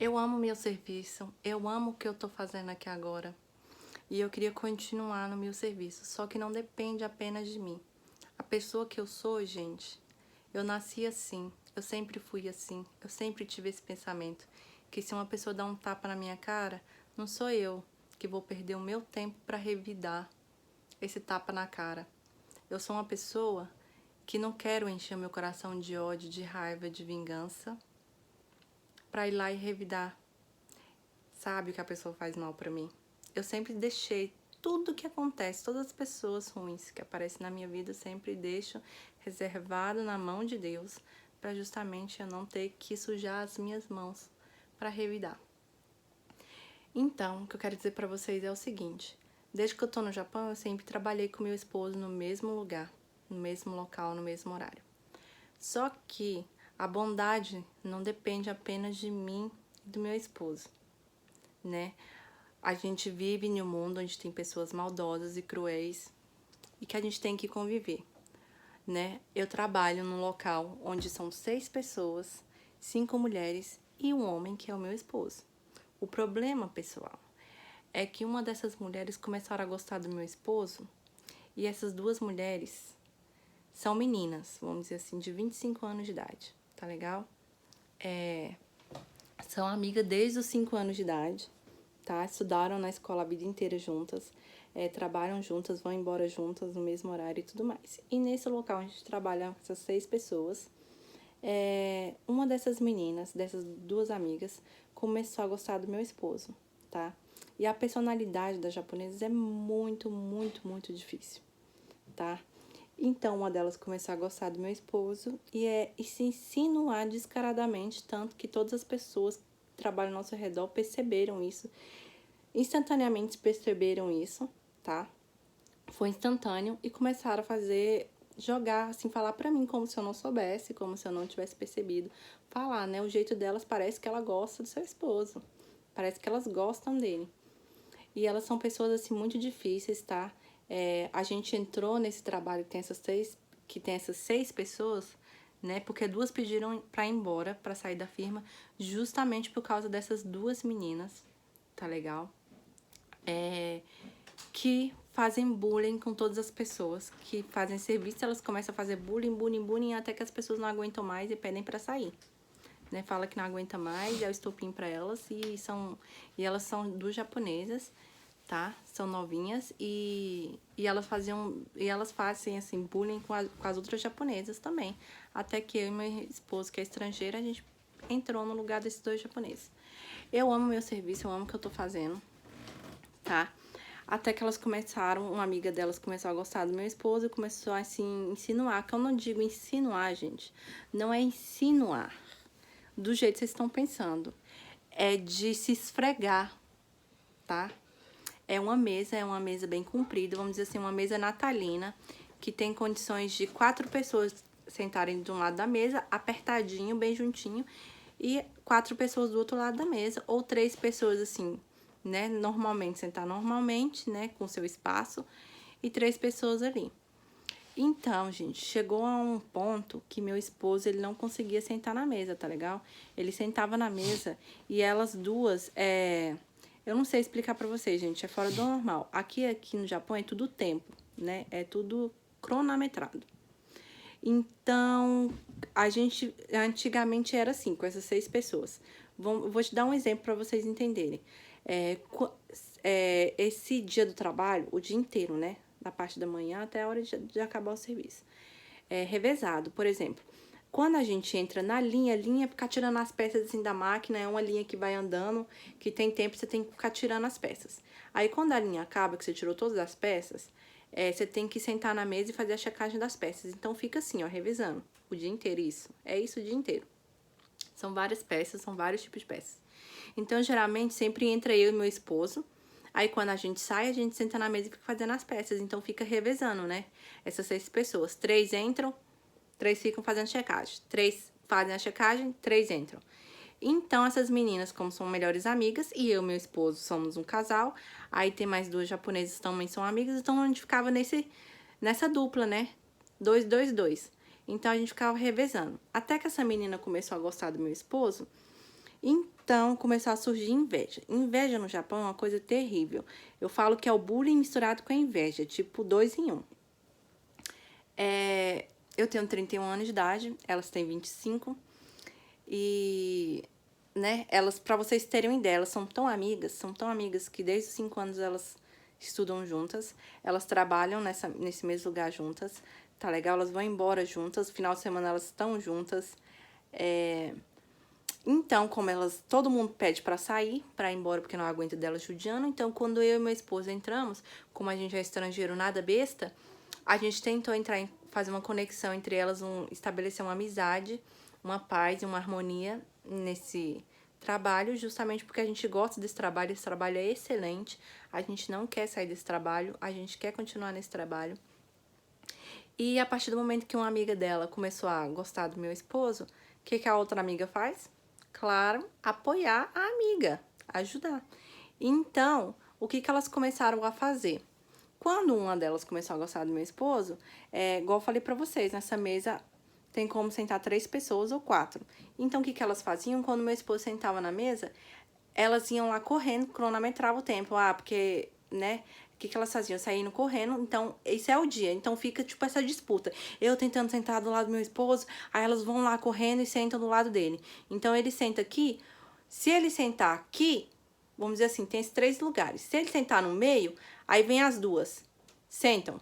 Eu amo meu serviço, eu amo o que eu tô fazendo aqui agora. E eu queria continuar no meu serviço, só que não depende apenas de mim. A pessoa que eu sou, gente, eu nasci assim, eu sempre fui assim, eu sempre tive esse pensamento, que se uma pessoa dá um tapa na minha cara, não sou eu que vou perder o meu tempo para revidar esse tapa na cara. Eu sou uma pessoa que não quero encher meu coração de ódio, de raiva, de vingança, para ir lá e revidar. Sabe o que a pessoa faz mal pra mim? Eu sempre deixei tudo que acontece, todas as pessoas ruins que aparecem na minha vida, eu sempre deixo reservado na mão de Deus, para justamente eu não ter que sujar as minhas mãos para revidar. Então, o que eu quero dizer para vocês é o seguinte: desde que eu tô no Japão, eu sempre trabalhei com meu esposo no mesmo lugar, no mesmo local, no mesmo horário. Só que a bondade não depende apenas de mim e do meu esposo, né? A gente vive em um mundo onde tem pessoas maldosas e cruéis e que a gente tem que conviver, né? Eu trabalho num local onde são 6 pessoas, 5 mulheres e um homem que é o meu esposo. O problema, pessoal, é que uma dessas mulheres começaram a gostar do meu esposo e essas duas mulheres são meninas, vamos dizer assim, de 25 anos de idade, tá legal? São amigas desde os 5 anos de idade, tá? Estudaram na escola a vida inteira juntas, trabalham juntas, vão embora juntas no mesmo horário e tudo mais. E nesse local a gente trabalha com essas 6 pessoas. Uma dessas meninas, dessas duas amigas, começou a gostar do meu esposo, tá? E a personalidade das japonesas é muito, muito, muito difícil, tá? Então, uma delas começou a gostar do meu esposo e se insinuar descaradamente, tanto que todas as pessoas que trabalham ao nosso redor perceberam isso, instantaneamente perceberam isso, tá? Foi instantâneo e começaram a jogar, assim, falar pra mim como se eu não soubesse, como se eu não tivesse percebido. Falar, né? O jeito delas parece que ela gosta do seu esposo, parece que elas gostam dele. E elas são pessoas, assim, muito difíceis, tá? A gente entrou nesse trabalho que tem essas 6 pessoas, né? Porque 2 pediram pra ir embora, pra sair da firma, justamente por causa dessas 2 meninas, tá legal? Que fazem bullying com todas as pessoas que fazem serviço, elas começam a fazer bullying, até que as pessoas não aguentam mais e pedem pra sair. Né? Fala que não aguenta mais, é o estopim pra elas, e elas são duas japonesas, tá? São novinhas e elas fazem assim bullying com as outras japonesas também. Até que eu e meu esposo, que é estrangeiro, a gente entrou no lugar desses 2 japoneses. Eu amo meu serviço, eu amo o que eu tô fazendo, tá? Até que elas começaram, uma amiga delas começou a gostar do meu esposo e começou a, assim, insinuar, que eu não digo insinuar, gente, não é insinuar do jeito que vocês estão pensando, é de se esfregar, tá? É uma mesa bem comprida, vamos dizer assim, uma mesa natalina, que tem condições de 4 pessoas sentarem de um lado da mesa, apertadinho, bem juntinho, e 4 pessoas do outro lado da mesa, ou 3 pessoas assim, né, normalmente, sentar normalmente, né, com seu espaço, e 3 pessoas ali. Então, gente, chegou a um ponto que meu esposo, ele não conseguia sentar na mesa, tá legal? Ele sentava na mesa e elas duas, eu não sei explicar pra vocês, gente, é fora do normal. Aqui no Japão é tudo tempo, né? É tudo cronometrado. Então, a gente antigamente era assim, com essas 6 pessoas. Vou te dar um exemplo para vocês entenderem. Esse dia do trabalho, o dia inteiro, né? Da parte da manhã até a hora de acabar o serviço. Revezado, por exemplo. Quando a gente entra na linha, ficar tirando as peças assim da máquina, é uma linha que vai andando, que tem tempo, você tem que ficar tirando as peças. Aí, quando a linha acaba, que você tirou todas as peças, você tem que sentar na mesa e fazer a checagem das peças. Então, fica assim, ó, revisando o dia inteiro isso. É isso o dia inteiro. São várias peças, são vários tipos de peças. Então, geralmente, sempre entra eu e meu esposo. Aí, quando a gente sai, a gente senta na mesa e fica fazendo as peças. Então, fica revezando, né? Essas 6 pessoas. 3 entram, 3 ficam fazendo checagem. 3 fazem a checagem, 3 entram. Então, essas meninas, como são melhores amigas, e eu e meu esposo somos um casal, aí tem mais 2 japonesas que também são amigas, então a gente ficava nessa dupla, né? 2, 2, 2. Então, a gente ficava revezando. Até que essa menina começou a gostar do meu esposo, Então, começou a surgir inveja. Inveja no Japão é uma coisa terrível. Eu falo que é o bullying misturado com a inveja, tipo 2 em 1. Eu tenho 31 anos de idade, elas têm 25. E, né, elas, pra vocês terem uma ideia, elas são tão amigas que desde os 5 anos elas estudam juntas, elas trabalham nesse mesmo lugar juntas, tá legal? Elas vão embora juntas, final de semana elas estão juntas. Então, como elas, todo mundo pede pra sair, pra ir embora porque não aguenta delas judiando, então quando eu e meu esposo entramos, como a gente é estrangeiro, nada besta, a gente tentou fazer uma conexão entre elas, estabelecer uma amizade, uma paz e uma harmonia nesse trabalho, justamente porque a gente gosta desse trabalho, esse trabalho é excelente, a gente não quer sair desse trabalho, a gente quer continuar nesse trabalho. E a partir do momento que uma amiga dela começou a gostar do meu esposo, o que a outra amiga faz? Claro, apoiar a amiga, ajudar. Então, o que elas começaram a fazer? Quando uma delas começou a gostar do meu esposo, igual eu falei pra vocês, nessa mesa tem como sentar 3 pessoas ou 4. Então, o que elas faziam? Quando meu esposo sentava na mesa, elas iam lá correndo, cronometrava o tempo. Porque, né? O que elas faziam? Saindo correndo. Então, esse é o dia. Então, fica, tipo, essa disputa. Eu tentando sentar do lado do meu esposo, aí elas vão lá correndo e sentam do lado dele. Então, ele senta aqui. Se ele sentar aqui, vamos dizer assim, tem esses 3 lugares. Se ele sentar no meio, aí vem as duas. Sentam,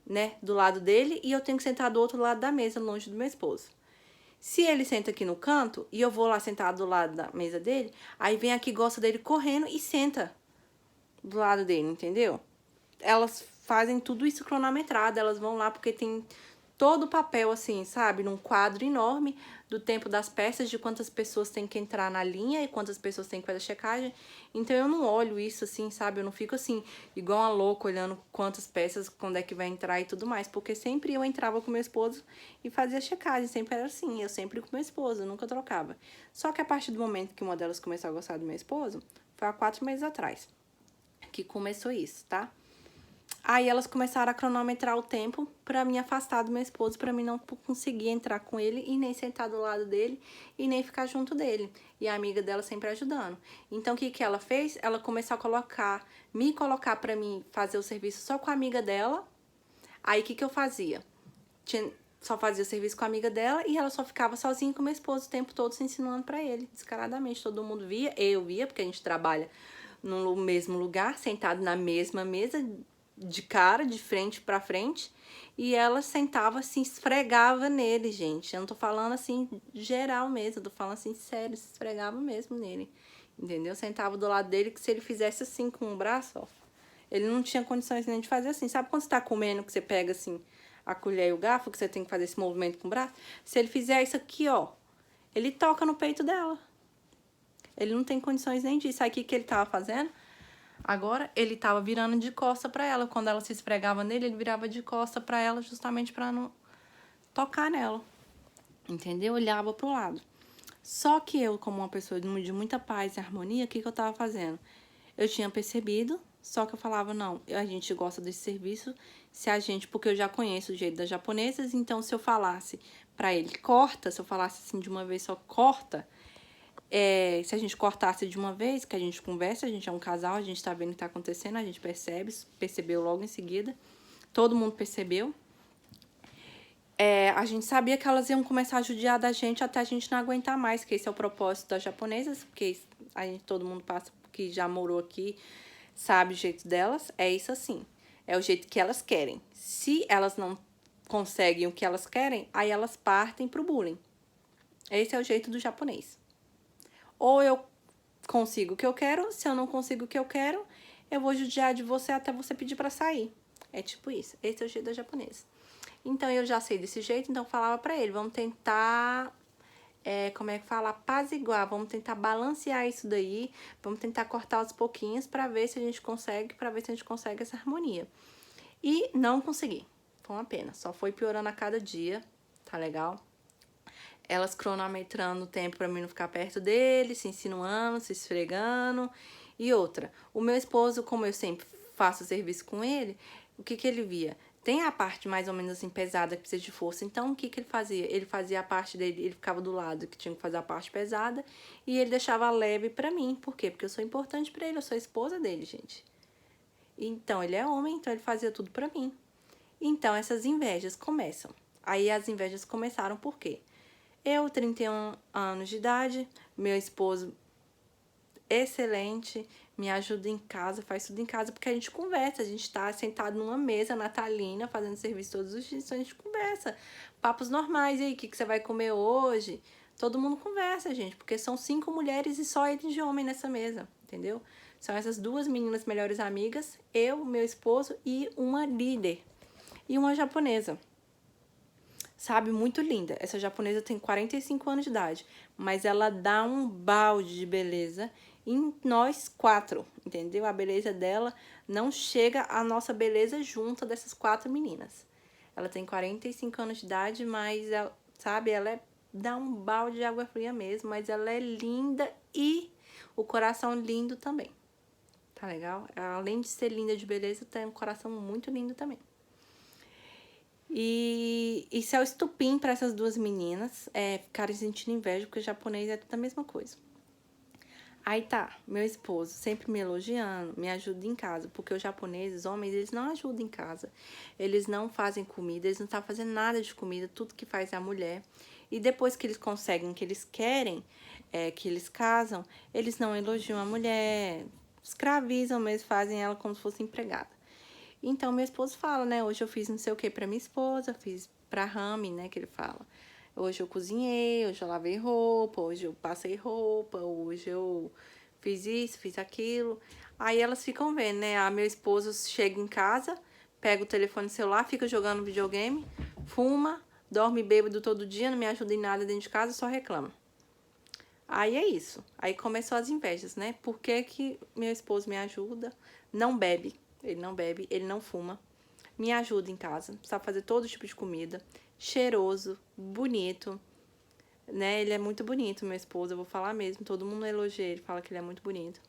né? Do lado dele e eu tenho que sentar do outro lado da mesa, longe do meu esposo. Se ele senta aqui no canto e eu vou lá sentar do lado da mesa dele, aí vem aqui, gosta dele correndo e senta do lado dele, entendeu? Elas fazem tudo isso cronometrado, elas vão lá porque tem todo o papel, assim, sabe? Num quadro enorme do tempo das peças, de quantas pessoas tem que entrar na linha e quantas pessoas tem que fazer a checagem. Então, eu não olho isso, assim, sabe? Eu não fico, assim, igual uma louca, olhando quantas peças, quando é que vai entrar e tudo mais. Porque sempre eu entrava com meu esposo e fazia a checagem. Sempre era assim, eu sempre com meu esposo, eu nunca trocava. Só que a partir do momento que uma delas começou a gostar do meu esposo, foi há 4 meses atrás que começou isso, tá? Aí elas começaram a cronometrar o tempo pra me afastar do meu esposo, pra mim não conseguir entrar com ele e nem sentar do lado dele e nem ficar junto dele. E a amiga dela sempre ajudando. Então, o que ela fez? Ela começou a me colocar pra mim fazer o serviço só com a amiga dela. Aí, o que eu fazia? Só fazia o serviço com a amiga dela e ela só ficava sozinha com o meu esposo o tempo todo se ensinando pra ele, descaradamente. Todo mundo via, eu via, porque a gente trabalha no mesmo lugar, sentado na mesma mesa, de cara, de frente pra frente, e ela sentava assim, esfregava nele, gente. Eu não tô falando assim geral mesmo, eu tô falando assim sério, se esfregava mesmo nele, entendeu? Sentava do lado dele, que se ele fizesse assim com o braço, ó, ele não tinha condições nem de fazer assim. Sabe quando você tá comendo, que você pega assim a colher e o garfo, que você tem que fazer esse movimento com o braço? Se ele fizer isso aqui, ó, ele toca no peito dela. Ele não tem condições nem disso. Aí o que ele tava fazendo? Agora, ele tava virando de costa pra ela. Quando ela se esfregava nele, ele virava de costa pra ela, justamente pra não tocar nela. Entendeu? Olhava pro lado. Só que eu, como uma pessoa de muita paz e harmonia, o que eu tava fazendo? Eu tinha percebido, só que eu falava, não, a gente gosta desse serviço, porque eu já conheço o jeito das japonesas, então se eu falasse pra ele, corta, se eu falasse assim de uma vez só, corta, se a gente cortasse de uma vez, que a gente conversa, a gente é um casal, a gente tá vendo o que tá acontecendo, a gente percebeu logo em seguida, todo mundo percebeu. A gente sabia que elas iam começar a judiar da gente até a gente não aguentar mais, que esse é o propósito das japonesas, porque todo mundo passa, que já morou aqui, sabe o jeito delas, é isso assim, é o jeito que elas querem. Se elas não conseguem o que elas querem, aí elas partem pro bullying. Esse é o jeito do japonês. Ou eu consigo o que eu quero, se eu não consigo o que eu quero, eu vou judiar de você até você pedir pra sair. É tipo isso, esse é o jeito da japonesa. Então, eu já sei desse jeito, então eu falava pra ele, vamos tentar, apaziguar, vamos tentar balancear isso daí, vamos tentar cortar aos pouquinhos pra ver se a gente consegue, essa harmonia. E não consegui, foi uma pena, só foi piorando a cada dia, tá legal? Elas cronometrando o tempo pra mim não ficar perto dele, se insinuando, se esfregando. E outra, o meu esposo, como eu sempre faço serviço com ele, o que ele via? tem a parte mais ou menos assim pesada que precisa de força. Então, o que que ele fazia? Ele fazia a parte dele, ele ficava do lado que tinha que fazer a parte pesada e ele deixava leve pra mim. Por quê? Porque eu sou importante pra ele, eu sou a esposa dele, gente. Então, ele é homem, então ele fazia tudo pra mim. Então, essas invejas começam. Aí as invejas começaram por quê? Eu, 31 anos de idade, meu esposo excelente, me ajuda em casa, faz tudo em casa, porque a gente conversa, a gente tá sentado numa mesa natalina, fazendo serviço todos os dias, então a gente conversa. Papos normais, e aí, o que você vai comer hoje? Todo mundo conversa, gente, porque são 5 mulheres e só ele de homem nessa mesa, entendeu? São essas 2 meninas melhores amigas, eu, meu esposo e uma líder. E uma japonesa. Sabe, muito linda. Essa japonesa tem 45 anos de idade, mas ela dá um balde de beleza em nós 4, entendeu? A beleza dela não chega à nossa beleza junta dessas 4 meninas. Ela tem 45 anos de idade, mas, ela, sabe, dá um balde de água fria mesmo, mas ela é linda e o coração lindo também. Tá legal? Além de ser linda de beleza, tem um coração muito lindo também. E isso é o estupim para essas 2 meninas ficarem sentindo inveja, porque o japonês é tudo a mesma coisa. Aí tá, meu esposo sempre me elogiando, me ajuda em casa, porque os japoneses, os homens, eles não ajudam em casa. Eles não fazem comida, eles não estão fazendo nada de comida, tudo que faz é a mulher. E depois que eles conseguem o que eles querem, que eles casam, eles não elogiam a mulher, escravizam mesmo, fazem ela como se fosse empregada. Então, meu esposo fala, né? Hoje eu fiz não sei o que pra minha esposa, fiz pra Rami, né? Que ele fala. Hoje eu cozinhei, hoje eu lavei roupa, hoje eu passei roupa, hoje eu fiz isso, fiz aquilo. Aí elas ficam vendo, né? Ah, meu esposo chega em casa, pega o telefone celular, fica jogando videogame, fuma, dorme bêbado todo dia, não me ajuda em nada dentro de casa, só reclama. Aí é isso. Aí começou as invejas, né? Por que que meu esposo me ajuda? Não bebe. Ele não bebe, ele não fuma. Me ajuda em casa, sabe fazer todo tipo de comida. Cheiroso, bonito, né? Ele é muito bonito, meu esposo, eu vou falar mesmo. Todo mundo elogia ele, fala que ele é muito bonito.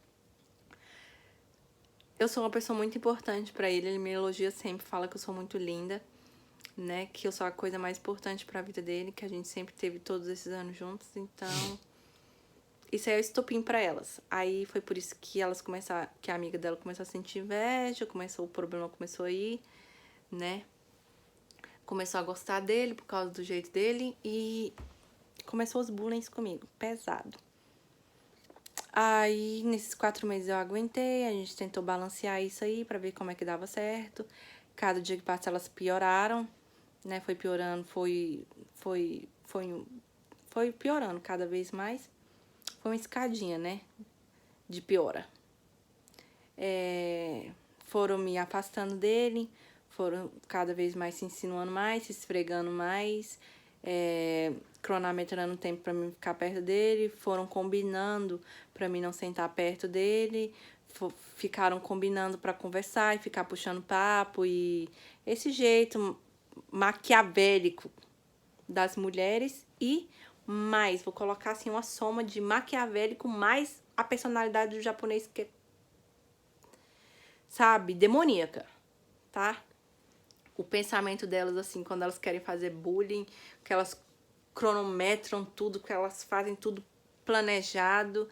Eu sou uma pessoa muito importante pra ele, ele me elogia sempre, fala que eu sou muito linda, né? Que eu sou a coisa mais importante pra vida dele, que a gente sempre teve todos esses anos juntos, então... Isso é o estopim pra elas. Aí foi por isso que elas começaram, que a amiga dela começou a sentir inveja, o problema começou a ir, né? Começou a gostar dele por causa do jeito dele e começou os bullying comigo, pesado. Aí, nesses 4 meses eu aguentei, a gente tentou balancear isso aí pra ver como é que dava certo. Cada dia que passa elas pioraram, né? Foi piorando, foi piorando cada vez mais. Foi uma escadinha, né? De piora. Foram me afastando dele, foram cada vez mais se insinuando mais, se esfregando mais, cronometrando o tempo pra mim ficar perto dele, foram combinando pra mim não sentar perto dele, ficaram combinando pra conversar e ficar puxando papo e esse jeito maquiavélico das mulheres e mais, vou colocar assim uma soma de maquiavélico mais a personalidade do japonês que é, sabe, demoníaca, tá? O pensamento delas, assim, quando elas querem fazer bullying, que elas cronometram tudo, que elas fazem tudo planejado.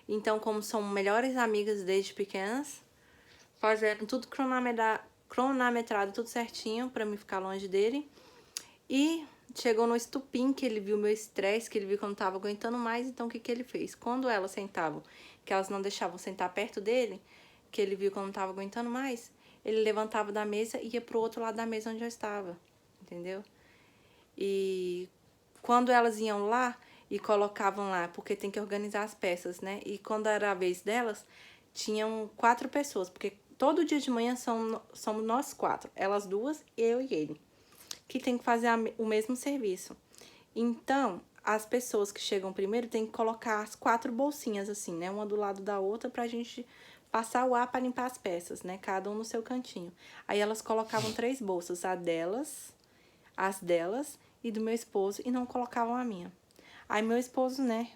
Então, como são melhores amigas desde pequenas, fazendo tudo cronometrado, tudo certinho pra mim ficar longe dele. E chegou no estupim que ele viu meu estresse, que ele viu que eu não tava aguentando mais, então o que que ele fez? Quando elas sentavam, que elas não deixavam sentar perto dele, que ele viu que eu não tava aguentando mais, ele levantava da mesa e ia pro outro lado da mesa onde eu estava, entendeu? E quando elas iam lá e colocavam lá, porque tem que organizar as peças, né? E quando era a vez delas, tinham 4 pessoas, porque todo dia de manhã somos nós 4, elas 2, eu e ele, que tem que fazer o mesmo serviço. Então, as pessoas que chegam primeiro tem que colocar as 4 bolsinhas assim, né? Uma do lado da outra pra gente passar o ar para limpar as peças, né? Cada um no seu cantinho. Aí elas colocavam 3 bolsas, as delas e do meu esposo, e não colocavam a minha. Aí meu esposo, né?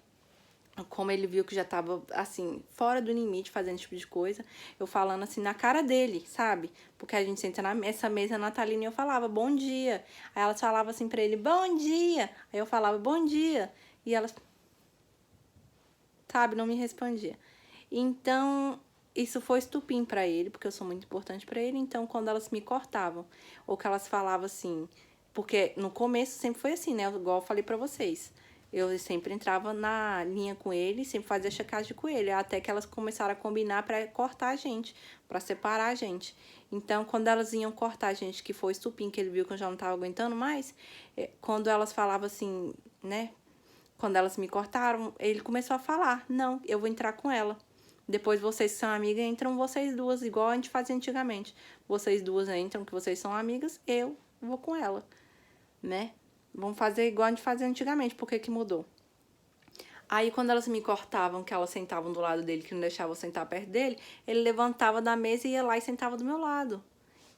como ele viu que já tava, assim, fora do limite, fazendo esse tipo de coisa, eu falando assim na cara dele, sabe? Porque a gente senta nessa mesa natalina e eu falava, bom dia. Aí elas falavam assim pra ele, bom dia. Aí eu falava, bom dia. E elas, sabe, não me respondia. Então, isso foi estupim pra ele, porque eu sou muito importante pra ele. Então, quando elas me cortavam, ou que elas falavam assim, porque no começo sempre foi assim, né? Igual eu falei pra vocês. Eu sempre entrava na linha com ele, sempre fazia checagem com ele, até que elas começaram a combinar pra cortar a gente, pra separar a gente. Então, quando elas iam cortar a gente, que foi estupim, que ele viu que eu já não tava aguentando mais, quando elas falavam assim, né? Quando elas me cortaram, ele começou a falar, não, eu vou entrar com ela. Depois vocês que são amigas, entram vocês duas, igual a gente fazia antigamente. Vocês duas entram, que vocês são amigas, eu vou com ela, né? Vamos fazer igual a gente fazia antigamente, por que que mudou? Aí, quando elas me cortavam, que elas sentavam do lado dele, que não deixavam eu sentar perto dele, ele levantava da mesa e ia lá e sentava do meu lado,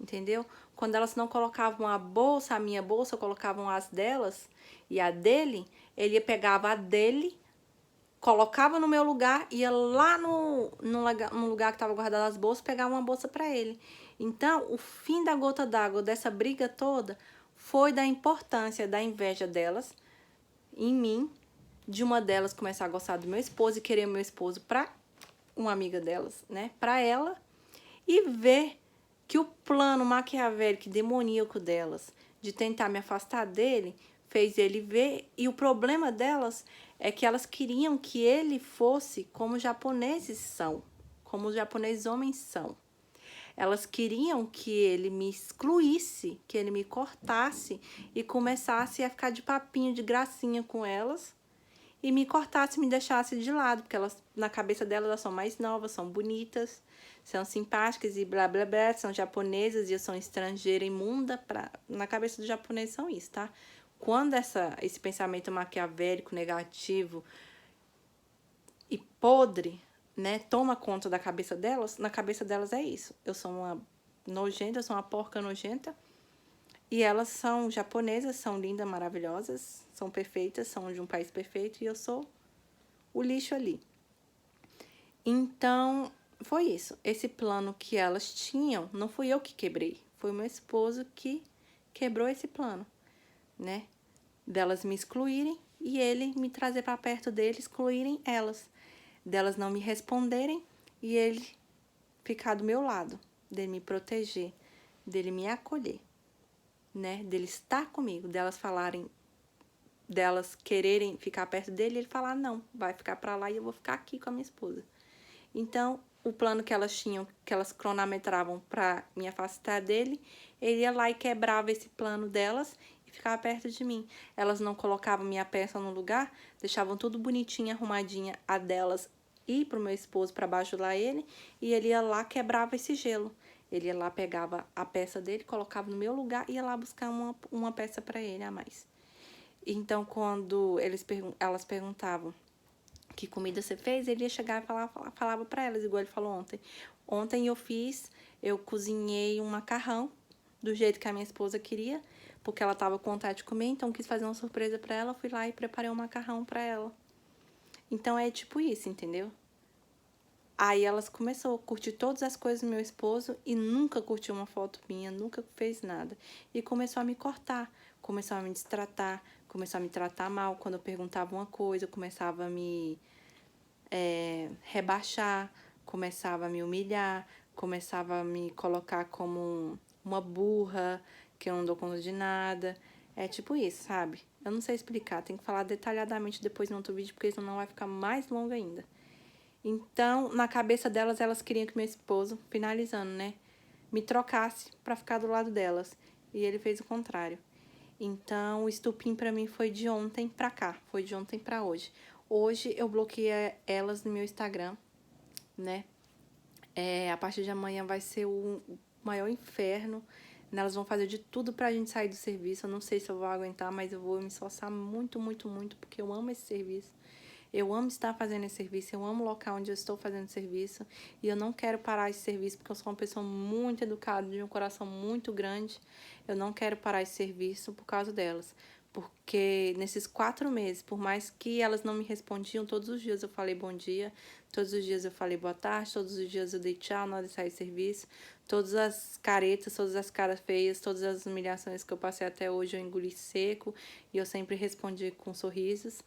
entendeu? Quando elas não colocavam a bolsa, a minha bolsa, colocavam as delas e a dele, ele pegava a dele, colocava no meu lugar, ia lá no lugar que estava guardado as bolsas, pegava uma bolsa para ele. Então, o fim da gota d'água dessa briga toda foi da importância da inveja delas em mim, de uma delas começar a gostar do meu esposo e querer meu esposo para uma amiga delas, né, para ela, e ver que o plano maquiavélico e demoníaco delas de tentar me afastar dele fez ele ver, e o problema delas é que elas queriam que ele fosse como os japoneses são, como os japoneses homens são. Elas queriam que ele me excluísse, que ele me cortasse e começasse a ficar de papinho, de gracinha com elas e me cortasse, me deixasse de lado, porque elas, na cabeça delas, elas são mais novas, são bonitas, são simpáticas e blá blá blá, são japonesas e eu sou estrangeira imunda. Na cabeça dos japoneses são isso, tá? Quando esse pensamento maquiavélico, negativo e podre, né, toma conta da cabeça delas, na cabeça delas é isso. Eu sou uma nojenta, eu sou uma porca nojenta. E elas são japonesas, são lindas, maravilhosas, são perfeitas, são de um país perfeito e eu sou o lixo ali. Então, foi isso. Esse plano que elas tinham, não fui eu que quebrei, foi o meu esposo que quebrou esse plano, né? Delas me excluírem e ele me trazer para perto dele, excluírem elas. Delas não me responderem e ele ficar do meu lado, dele me proteger, dele me acolher, né? Dele estar comigo, delas falarem, delas quererem ficar perto dele, ele falar, não, vai ficar pra lá e eu vou ficar aqui com a minha esposa. Então, o plano que elas tinham, que elas cronometravam pra me afastar dele, ele ia lá e quebrava esse plano delas e ficava perto de mim. Elas não colocavam minha peça no lugar, deixavam tudo bonitinho, arrumadinha, a delas ir pro meu esposo pra baixo lá ele, e ele ia lá, quebrava esse gelo. Ele ia lá, pegava a peça dele, colocava no meu lugar e ia lá buscar uma peça pra ele a mais. Então, quando elas perguntavam que comida você fez, ele ia chegar e falava pra elas, igual ele falou ontem. Ontem eu cozinhei um macarrão do jeito que a minha esposa queria, porque ela tava com vontade de comer, então quis fazer uma surpresa pra ela, fui lá e preparei um macarrão pra ela. Então, é tipo isso, entendeu? Aí elas começou a curtir todas as coisas do meu esposo e nunca curtiu uma foto minha, nunca fez nada. E começou a me cortar, começou a me destratar, começou a me tratar mal. Quando eu perguntava uma coisa, começava a me rebaixar, começava a me humilhar, começava a me colocar como uma burra, que eu não dou conta de nada. É tipo isso, sabe? Eu não sei explicar, tem que falar detalhadamente depois no outro vídeo, porque senão vai ficar mais longo ainda. Então, na cabeça delas, elas queriam que meu esposo, finalizando, né, me trocasse pra ficar do lado delas. E ele fez o contrário. Então, o estupim pra mim foi de ontem pra cá, foi de ontem pra hoje. Hoje eu bloqueei elas no meu Instagram, né? A partir de amanhã vai ser o maior inferno. Elas vão fazer de tudo pra gente sair do serviço. Eu não sei se eu vou aguentar, mas eu vou me esforçar muito, muito, muito, porque eu amo esse serviço. Eu amo estar fazendo esse serviço, eu amo o local onde eu estou fazendo serviço e eu não quero parar esse serviço porque eu sou uma pessoa muito educada, de um coração muito grande. Eu não quero parar esse serviço por causa delas, Porque nesses 4 meses, por mais que elas não me respondiam, todos os dias eu falei bom dia, todos os dias eu falei boa tarde, todos os dias eu dei tchau na hora de sair de serviço. Todas as caretas, todas as caras feias, todas as humilhações que eu passei até hoje eu engoli seco e eu sempre respondi com sorrisos.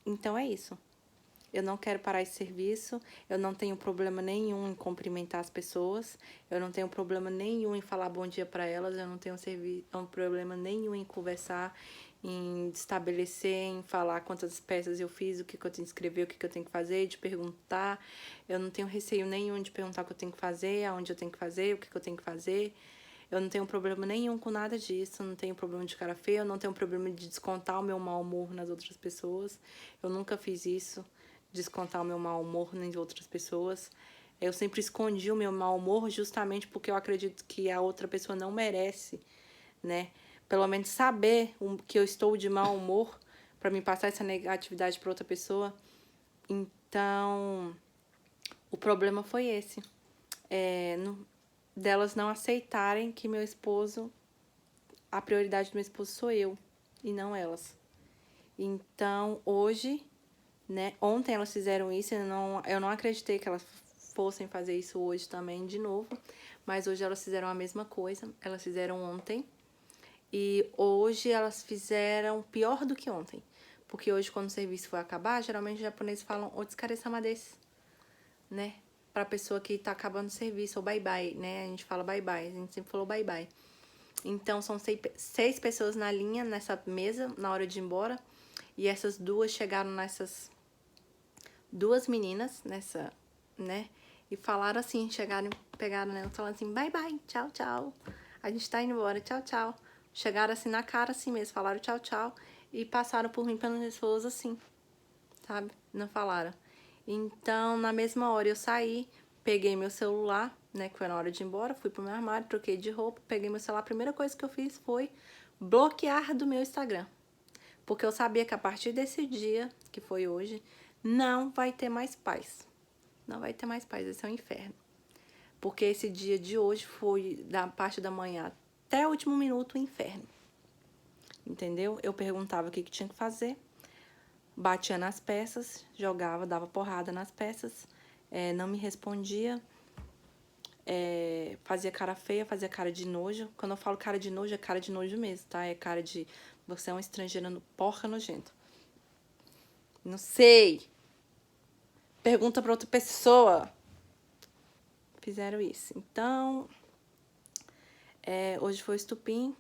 Então é isso. Eu não quero parar esse serviço, eu não tenho problema nenhum em cumprimentar as pessoas, eu não tenho problema nenhum em falar bom dia para elas, eu não tenho problema nenhum em conversar, em estabelecer, em falar quantas peças eu fiz, o que eu tenho que escrever, o que eu tenho que fazer, de perguntar. Eu não tenho receio nenhum de perguntar o que eu tenho que fazer, aonde eu tenho que fazer, o que eu tenho que fazer. Eu não tenho problema nenhum com nada disso, eu não tenho problema de cara feia, eu não tenho problema de descontar o meu mau humor nas outras pessoas. Eu nunca fiz isso, descontar o meu mau humor em outras pessoas. Eu sempre escondi o meu mau humor justamente porque eu acredito que a outra pessoa não merece, né? Pelo menos saber que eu estou de mau humor para me passar essa negatividade para outra pessoa. Então, o problema foi esse. Delas não aceitarem que meu esposo, a prioridade do meu esposo sou eu e não elas. Então, hoje, né, ontem elas fizeram isso, eu não acreditei que elas fossem fazer isso hoje também de novo, mas hoje elas fizeram a mesma coisa, elas fizeram ontem, e hoje elas fizeram pior do que ontem, porque hoje quando o serviço for acabar, geralmente os japoneses falam otsukaresama desu, né, pra pessoa que tá acabando o serviço, ou bye bye, né, a gente fala bye bye, a gente sempre falou bye bye. Então, são 6 pessoas na linha, nessa mesa, na hora de ir embora. E essas duas chegaram nessas 2 meninas, nessa, né? E falaram assim, chegaram, pegaram nela, falaram assim, bye, bye, tchau, tchau. A gente tá indo embora, tchau, tchau. Chegaram assim na cara, assim mesmo, falaram tchau, tchau. E passaram por mim pelas pessoas assim, sabe? Não falaram. Então, na mesma hora eu saí, peguei meu celular, né, que foi na hora de ir embora, fui pro meu armário, troquei de roupa, peguei meu celular, a primeira coisa que eu fiz foi bloquear do meu Instagram. Porque eu sabia que a partir desse dia, que foi hoje, não vai ter mais paz. Não vai ter mais paz, esse é o inferno. Porque esse dia de hoje foi, da parte da manhã até o último minuto, o inferno. Entendeu? Eu perguntava o que tinha que fazer, batia nas peças, jogava, dava porrada nas peças, não me respondia, fazia cara feia, fazia cara de nojo. Quando eu falo cara de nojo, é cara de nojo mesmo, tá? É cara de você é uma estrangeira porca nojenta. Não sei. Pergunta pra outra pessoa. Fizeram isso. Então, hoje foi estupim,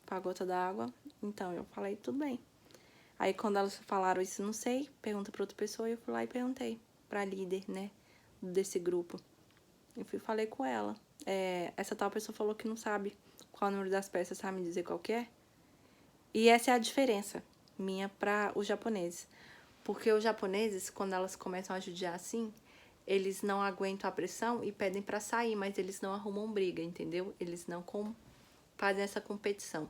com a gota d'água. Então, eu falei, tudo bem. Aí, quando elas falaram isso, não sei, pergunta pra outra pessoa, eu fui lá e perguntei pra líder, né, desse grupo. Eu falei com ela. Essa tal pessoa falou que não sabe qual é o número das peças, sabe me dizer qual que é? E essa é a diferença minha para os japoneses. Porque os japoneses, quando elas começam a judiar assim, eles não aguentam a pressão e pedem para sair, mas eles não arrumam briga, entendeu? Eles não fazem essa competição.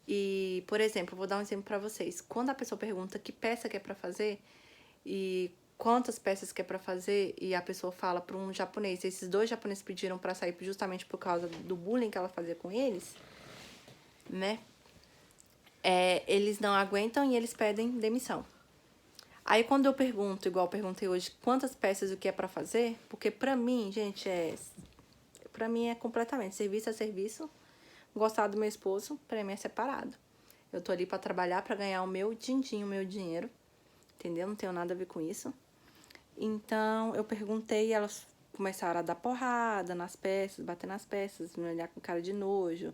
E, por exemplo, vou dar um exemplo para vocês. Quando a pessoa pergunta que peça que é para fazer e quantas peças que é para fazer e a pessoa fala para um japonês, esses 2 japoneses pediram para sair justamente por causa do bullying que ela fazia com eles, né? Eles não aguentam e eles pedem demissão. Aí quando eu pergunto, igual eu perguntei hoje, quantas peças o que é pra fazer, porque pra mim, gente, pra mim é completamente serviço a serviço. Gostar do meu esposo, pra mim é separado. Eu tô ali pra trabalhar, pra ganhar o meu din-din, o meu dinheiro, entendeu? Não tenho nada a ver com isso. Então, eu perguntei e elas começaram a dar porrada nas peças, bater nas peças, me olhar com cara de nojo,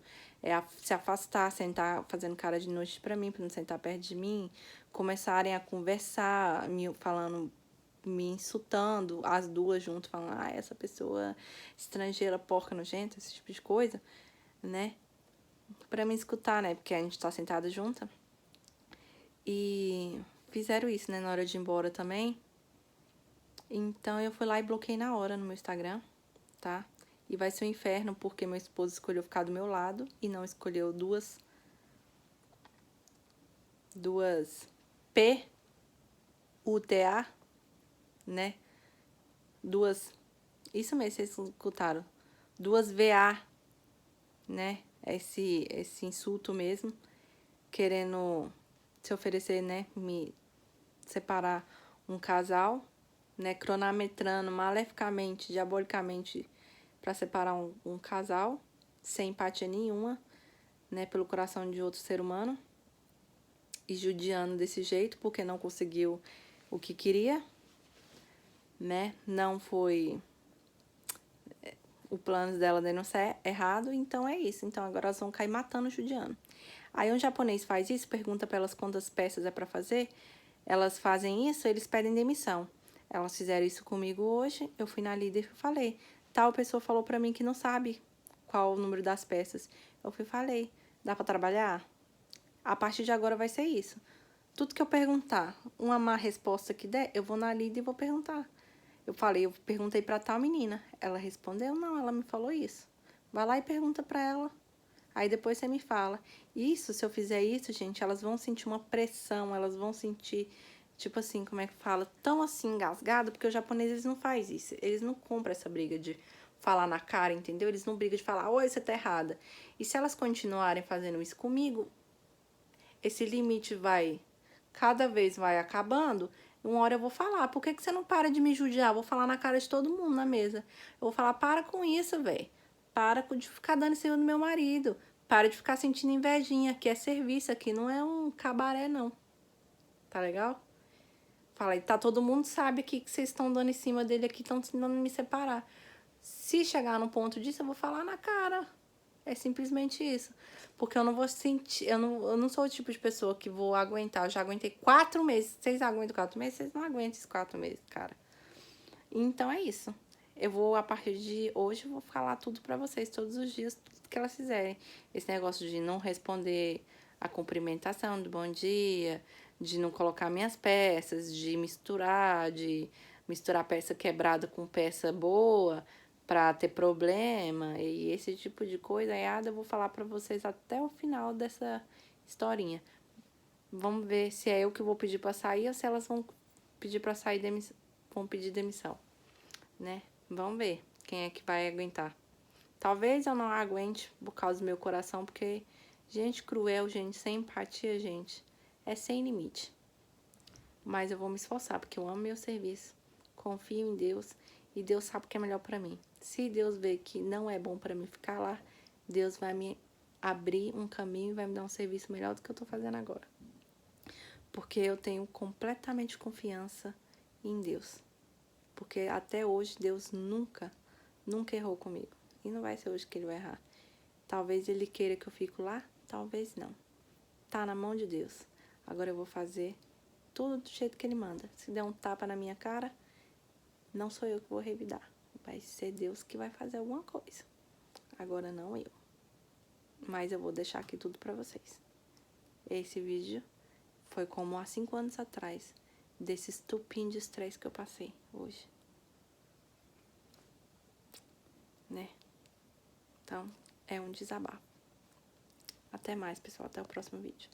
se afastar, sentar fazendo cara de nojo pra mim, pra não sentar perto de mim, começarem a conversar, me insultando, as duas junto, falando, essa pessoa estrangeira, porca, nojenta, esse tipo de coisa, né? Pra me escutar, né? Porque a gente tá sentada junta. E fizeram isso, né? Na hora de ir embora também. Então, eu fui lá e bloqueei na hora no meu Instagram, tá? E vai ser um inferno porque meu esposo escolheu ficar do meu lado e não escolheu duas PUTA, né? Isso mesmo, vocês escutaram. 2 VA, né? Esse insulto mesmo. querendo se oferecer, né, me separar um casal, né, cronometrando maleficamente, diabolicamente, para separar um casal, sem empatia nenhuma, né, pelo coração de outro ser humano, e judiando desse jeito, porque não conseguiu o que queria, né, não foi o plano dela deu errado, então é isso. Então agora elas vão cair matando, judiando. Aí um japonês faz isso, pergunta para elas quantas peças é para fazer, elas fazem isso, eles pedem demissão. Elas fizeram isso comigo hoje, eu fui na líder e falei, tal pessoa falou para mim que não sabe qual o número das peças. Eu fui e falei, dá para trabalhar? A partir de agora vai ser isso. Tudo que eu perguntar, uma má resposta que der, eu vou na líder e vou perguntar. Eu perguntei pra tal menina. Ela respondeu, não, ela me falou isso. Vai lá e pergunta pra ela. Aí depois você me fala. Isso, se eu fizer isso, gente, elas vão sentir uma pressão, elas vão sentir, tipo assim, como é que fala? Tão assim, engasgado, porque os japoneses eles não fazem isso. Eles não compram essa briga de falar na cara, entendeu? Eles não brigam de falar, oi, você tá errada. E se elas continuarem fazendo isso comigo, esse limite cada vez vai acabando, uma hora eu vou falar, por que você não para de me judiar? Eu vou falar na cara de todo mundo na mesa. Eu vou falar, para com isso, velho. Para de ficar dando em cima do meu marido. Para de ficar sentindo invejinha. Aqui é serviço, aqui não é um cabaré, não. Tá legal? Fala, e tá todo mundo sabe aqui que vocês estão dando em cima dele aqui, estão tentando me separar. Se chegar no ponto disso, eu vou falar na cara. É simplesmente isso. Porque eu não vou sentir... Eu não sou o tipo de pessoa que vou aguentar. Eu já aguentei 4 meses. Vocês aguentam 4 meses? Vocês não aguentam esses 4 meses, cara. Então é isso. Eu vou, a partir de hoje, vou falar tudo pra vocês. Todos os dias, tudo que elas fizerem. Esse negócio de não responder a cumprimentação do bom dia. De não colocar minhas peças. De misturar peça quebrada com peça boa pra ter problema e esse tipo de coisa errada, eu vou falar pra vocês até o final dessa historinha. Vamos ver se é eu que vou pedir pra sair ou se elas vão pedir pra sair, vão pedir demissão, né? Vamos ver quem é que vai aguentar. Talvez eu não aguente por causa do meu coração, porque gente cruel, gente sem empatia, gente, é sem limite. Mas eu vou me esforçar, porque eu amo meu serviço, confio em Deus e Deus sabe o que é melhor pra mim. Se Deus vê que não é bom pra mim ficar lá, Deus vai me abrir um caminho e vai me dar um serviço melhor do que eu tô fazendo agora. Porque eu tenho completamente confiança em Deus. Porque até hoje Deus nunca errou comigo. E não vai ser hoje que ele vai errar. Talvez ele queira que eu fique lá, talvez não. Tá na mão de Deus. Agora eu vou fazer tudo do jeito que ele manda. Se der um tapa na minha cara, não sou eu que vou revidar. Vai ser Deus que vai fazer alguma coisa. Agora não eu. Mas eu vou deixar aqui tudo pra vocês. Esse vídeo foi como há 5 anos atrás. Desse estupim de estresse que eu passei hoje. Né? Então, é um desabafo. Até mais, pessoal. Até o próximo vídeo.